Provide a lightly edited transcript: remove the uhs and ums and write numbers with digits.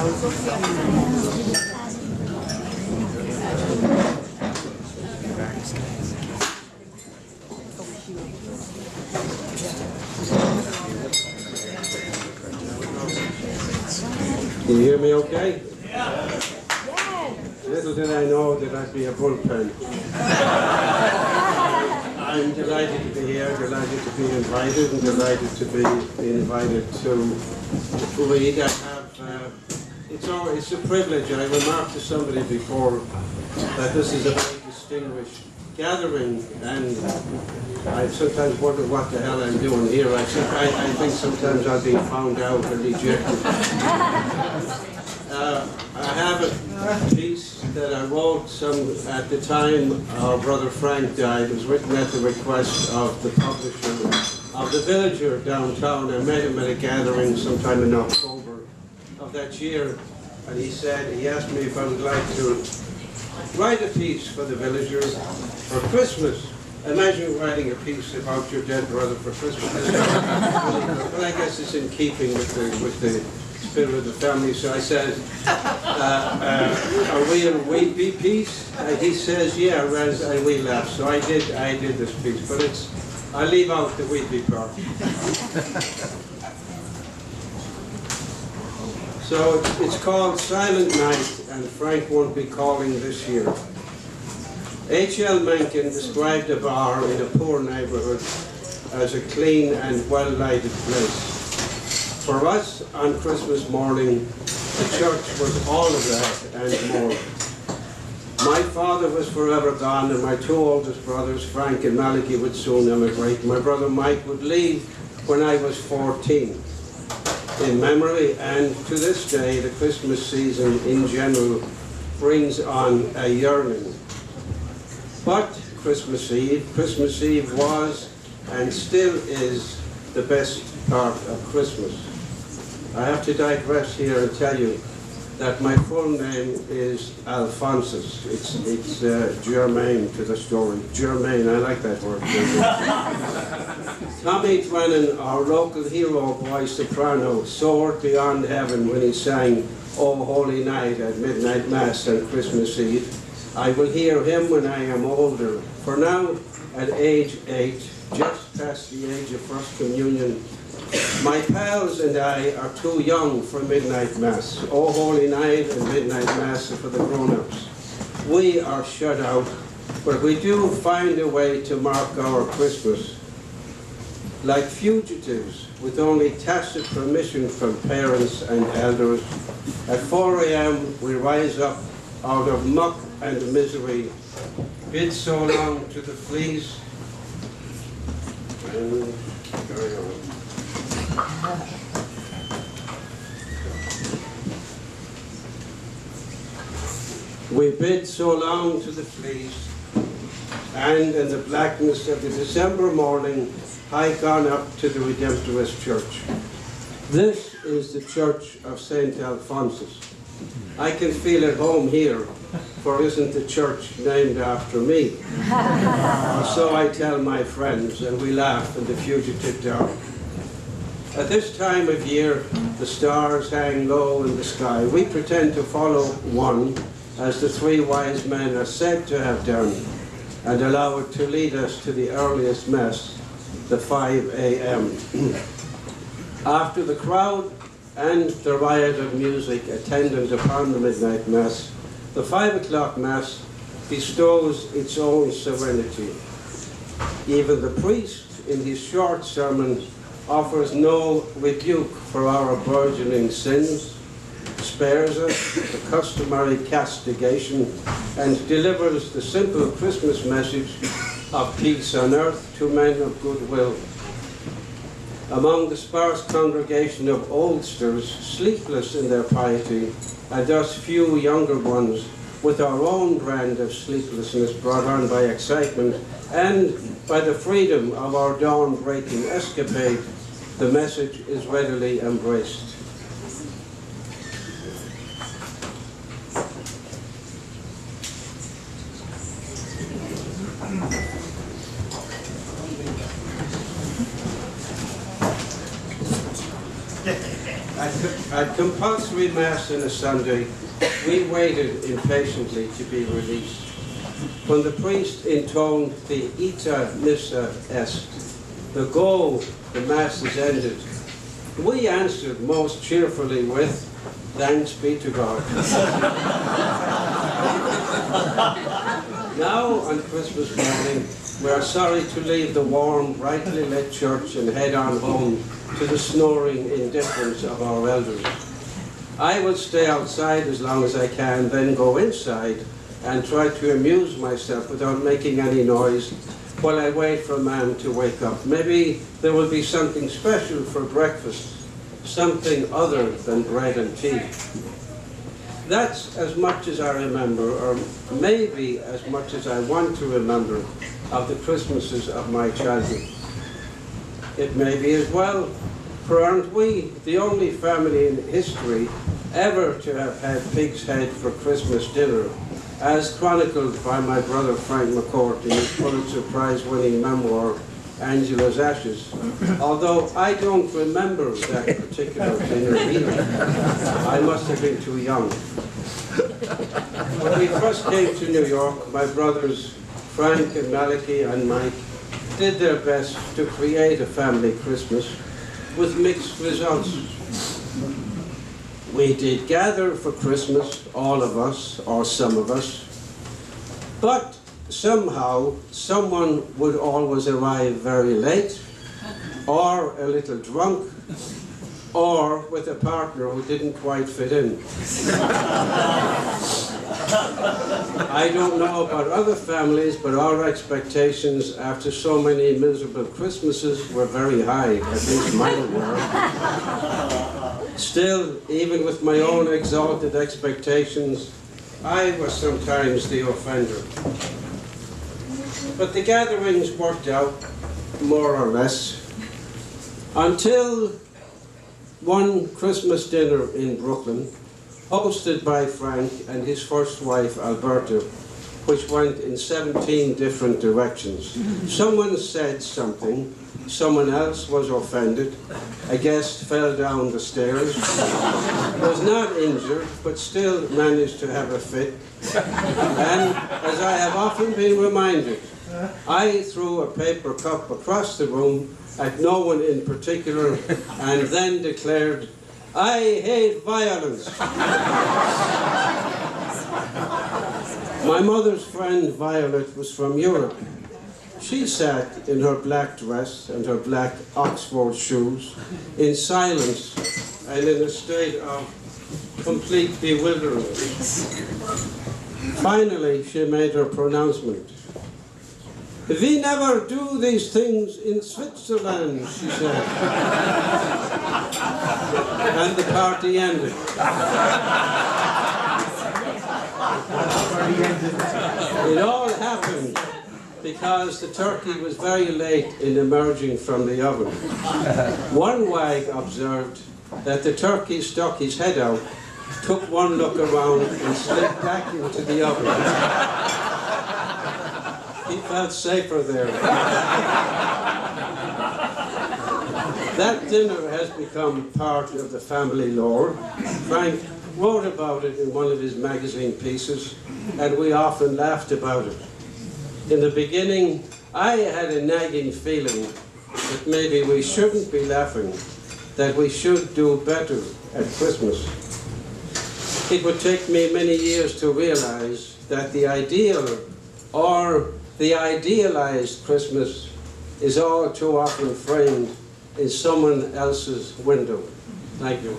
Can you hear me okay? Yeah. Little did I know that I'd be a bullpen. I'm delighted to be here, delighted to be invited, and delighted to be invited to read. I have, it's a privilege. I remarked to somebody before that this is a very distinguished gathering, and I sometimes wonder what the hell I'm doing here. I think sometimes I'll be found out or rejected. I have a piece that I wrote at the time our brother Frank died. It was written at the request of the publisher of The Villager downtown. I met him at a gathering sometime in October of that year, and he asked me if I would like to write a piece for The Villager for Christmas. Imagine writing a piece about your dead brother for Christmas. But I guess it's in keeping with the spirit of the family. So I said, are we in a weepy piece? He says, yeah, and we laughed. So I did this piece, but I leave out the weepy part. So it's called Silent Night, and Frank won't be calling this year. H.L. Mencken described a bar in a poor neighborhood as a clean and well-lighted place. For us, on Christmas morning, the church was all of that and more. My father was forever gone, and my two oldest brothers, Frank and Malachi, would soon emigrate. My brother Mike would leave when I was 14. In memory, and to this day, the Christmas season in general brings on a yearning. But Christmas Eve was and still is the best part of Christmas. I have to digress here and tell you that my full name is Alphonsus. It's germane to the story. Germane, I like that word. Tommy Drennan, our local hero boy soprano, soared beyond heaven when he sang "O Holy Night" at midnight mass on Christmas Eve. I will hear him when I am older. For now, at age 8, just past the age of First Communion, my pals and I are too young for midnight mass. Oh, Holy Night and midnight mass are for the grown-ups. We are shut out, but we do find a way to mark our Christmas. Like fugitives, with only tacit permission from parents and elders, at 4 a.m. we rise up out of muck and misery, bid so long to the fleas, and carry on. We bid so long to the fleas, and in the blackness of the December morning, hike on up to the Redemptorist Church. This is the Church of St. Alphonsus. I can feel at home here, for isn't the church named after me? Or so I tell my friends, and we laugh in the fugitive dark. At this time of year, the stars hang low in the sky. We pretend to follow one, as the three wise men are said to have done, and allow it to lead us to the earliest mass, the 5 a.m. After the crowd and the riot of music attendant upon the midnight mass, the 5 o'clock mass bestows its own serenity. Even the priest, in his short sermon, offers no rebuke for our burgeoning sins, spares us the customary castigation, and delivers the simple Christmas message of peace on earth to men of goodwill. Among the sparse congregation of oldsters, sleepless in their piety, and thus few younger ones, with our own brand of sleeplessness brought on by excitement and by the freedom of our dawn-breaking escapade, the message is readily embraced. At compulsory Mass on a Sunday, we waited impatiently to be released. When the priest intoned the Ita Missa Est, the go, the Mass is ended, we answered most cheerfully with, thanks be to God. Now, on Christmas morning, we are sorry to leave the warm, brightly lit church and head on home to the snoring indifference of our elders. I will stay outside as long as I can, then go inside and try to amuse myself without making any noise while I wait for Ma'am to wake up. Maybe there will be something special for breakfast, something other than bread and tea. That's as much as I remember, or maybe as much as I want to remember, of the Christmases of my childhood. It may be as well, for aren't we the only family in history ever to have had pig's head for Christmas dinner, as chronicled by my brother Frank McCourt in his Pulitzer Prize-winning memoir, Angela's Ashes, although I don't remember that particular dinner either. I must have been too young. When we first came to New York, my brothers Frank and Malachi and Mike did their best to create a family Christmas with mixed results. We did gather for Christmas, all of us, or some of us, but somehow someone would always arrive very late, or a little drunk, or with a partner who didn't quite fit in. I don't know about other families, but our expectations after so many miserable Christmases were very high, at least mine were. Still, even with my own exalted expectations, I was sometimes the offender. But the gatherings worked out, more or less, until one Christmas dinner in Brooklyn, hosted by Frank and his first wife, Alberta, which went in 17 different directions. Someone said something, someone else was offended, a guest fell down the stairs, was not injured, but still managed to have a fit, and, as I have often been reminded, I threw a paper cup across the room at no one in particular, and then declared, I hate violence. My mother's friend Violet was from Europe. She sat in her black dress and her black Oxford shoes in silence and in a state of complete bewilderment. Finally, she made her pronouncement. We never do these things in Switzerland, she said. And the party ended. It all happened because the turkey was very late in emerging from the oven. One wag observed that the turkey stuck his head out, took one look around, and slipped back into the oven. He felt safer there. That dinner has become part of the family lore. Frank wrote about it in one of his magazine pieces, and we often laughed about it. In the beginning, I had a nagging feeling that maybe we shouldn't be laughing, that we should do better at Christmas. It would take me many years to realize that the ideal, or the idealized Christmas, is all too often framed in someone else's window. Thank you.